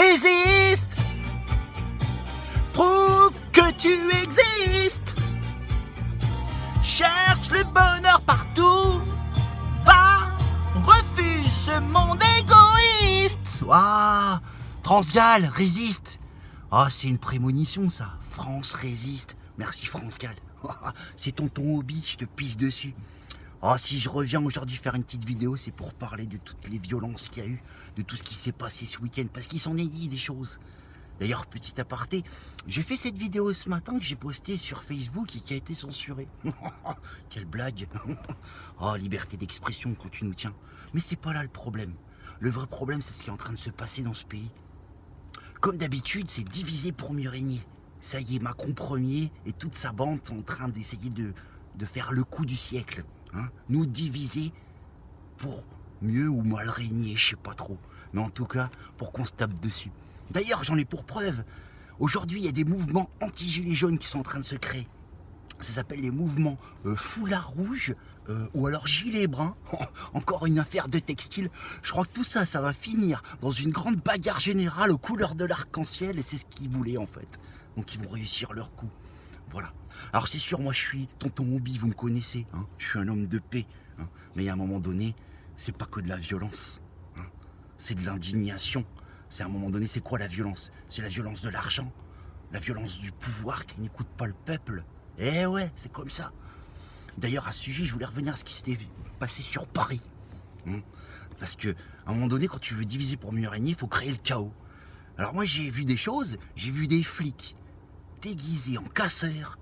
Résiste! Prouve que tu existes! Cherche le bonheur partout! Va! Refuse ce monde égoïste! Waouh! France Gall, résiste! Ah, c'est une prémonition ça! France résiste! Merci France Gall! C'est tonton Hobby, je te pisse dessus! Ah, si je reviens aujourd'hui faire une petite vidéo, c'est pour parler de toutes les violences qu'il y a eu, de tout ce qui s'est passé ce week-end, parce qu'il s'en est dit des choses. D'ailleurs, petit aparté, j'ai fait cette vidéo ce matin que j'ai postée sur Facebook et qui a été censurée. Quelle blague. Oh, liberté d'expression quand tu nous tiens. Mais c'est pas là le problème. Le vrai problème, c'est ce qui est en train de se passer dans ce pays. Comme d'habitude, c'est diviser pour mieux régner. Ça y est, Macron premier et toute sa bande sont en train d'essayer de faire le coup du siècle. Hein, nous diviser pour mieux ou mal régner, je sais pas trop. Mais en tout cas, pour qu'on se tape dessus. D'ailleurs, j'en ai pour preuve. Aujourd'hui, il y a des mouvements anti-gilets jaunes qui sont en train de se créer. Ça s'appelle les mouvements foulard rouge ou alors gilet brun. Encore une affaire de textile. Je crois que tout ça, ça va finir dans une grande bagarre générale aux couleurs de l'arc-en-ciel. Et c'est ce qu'ils voulaient en fait. Donc ils vont réussir leur coup. Voilà. Alors c'est sûr, moi je suis tonton Hobby, vous me connaissez, hein, je suis un homme de paix, hein, mais à un moment donné, c'est pas que de la violence, hein, c'est de l'indignation. C'est à un moment donné, c'est quoi la violence? C'est la violence de l'argent, la violence du pouvoir qui n'écoute pas le peuple. Eh ouais, c'est comme ça. D'ailleurs, à ce sujet, je voulais revenir à ce qui s'était passé sur Paris. Hein, parce que à un moment donné, quand tu veux diviser pour mieux régner, il faut créer le chaos. Alors moi, j'ai vu des choses, j'ai vu des flics déguisés en casseurs,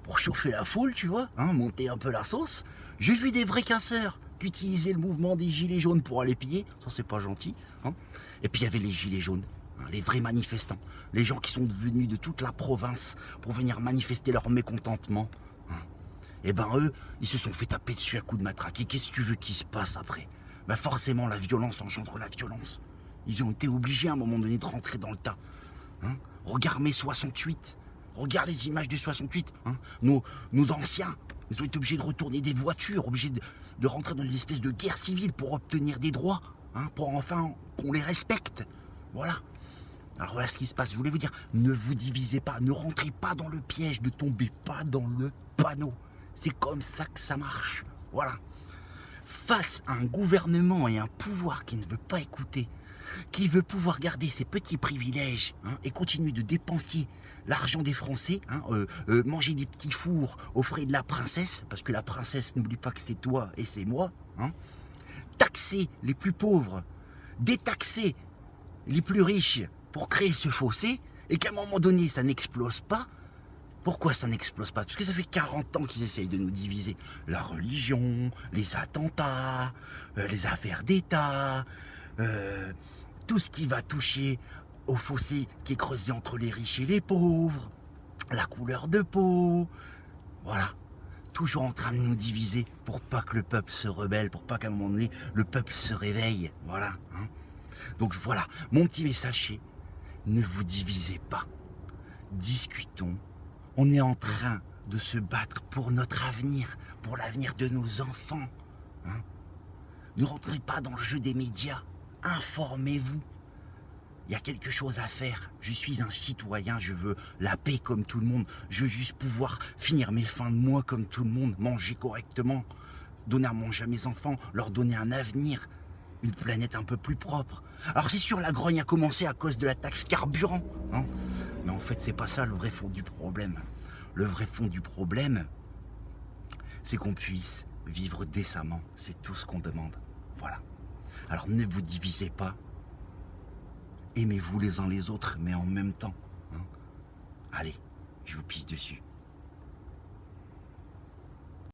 pour chauffer la foule, tu vois, hein, monter un peu la sauce. J'ai vu des vrais casseurs qui utilisaient le mouvement des gilets jaunes pour aller piller. Ça, c'est pas gentil. Hein. Et puis, il y avait les gilets jaunes, hein, les vrais manifestants. Les gens qui sont venus de toute la province pour venir manifester leur mécontentement. Hein. Et ben, eux, ils se sont fait taper dessus à coups de matraque. Et qu'est-ce que tu veux qu'il se passe après? Ben, forcément, la violence engendre la violence. Ils ont été obligés à un moment donné de rentrer dans le tas. Hein. Regarde mai 68. Regarde les images du 68, hein. Nos anciens, ils ont été obligés de retourner des voitures, obligés de rentrer dans une espèce de guerre civile pour obtenir des droits, hein, pour enfin qu'on les respecte. Voilà. Alors voilà ce qui se passe. Je voulais vous dire, ne vous divisez pas, ne rentrez pas dans le piège, ne tombez pas dans le panneau. C'est comme ça que ça marche. Voilà. Face à un gouvernement et un pouvoir qui ne veut pas écouter, qui veut pouvoir garder ses petits privilèges, hein, et continuer de dépenser l'argent des Français, hein, manger des petits fours aux frais de la princesse, parce que la princesse, n'oublie pas que c'est toi et c'est moi, hein, taxer les plus pauvres, détaxer les plus riches pour créer ce fossé, et qu'à un moment donné, ça n'explose pas. Pourquoi ça n'explose pas? Parce que ça fait 40 ans qu'ils essayent de nous diviser. La religion, les attentats, les affaires d'État, tout ce qui va toucher au fossé qui est creusé entre les riches et les pauvres, la couleur de peau, voilà. Toujours en train de nous diviser pour pas que le peuple se rebelle, pour pas qu'à un moment donné, le peuple se réveille, voilà. Hein. Donc voilà, mon petit message c'est, ne vous divisez pas, discutons. On est en train de se battre pour notre avenir, pour l'avenir de nos enfants. Hein. Ne rentrez pas dans le jeu des médias. Informez-vous. Il y a quelque chose à faire. Je suis un citoyen, je veux la paix comme tout le monde. Je veux juste pouvoir finir mes fins de mois comme tout le monde, manger correctement, donner à manger à mes enfants, leur donner un avenir, une planète un peu plus propre. Alors c'est sûr, la grogne a commencé à cause de la taxe carburant. Hein, mais en fait, c'est pas ça le vrai fond du problème. Le vrai fond du problème, c'est qu'on puisse vivre décemment. C'est tout ce qu'on demande. Voilà. Alors ne vous divisez pas. Aimez-vous les uns les autres, mais en même temps. Hein. Allez, je vous pisse dessus.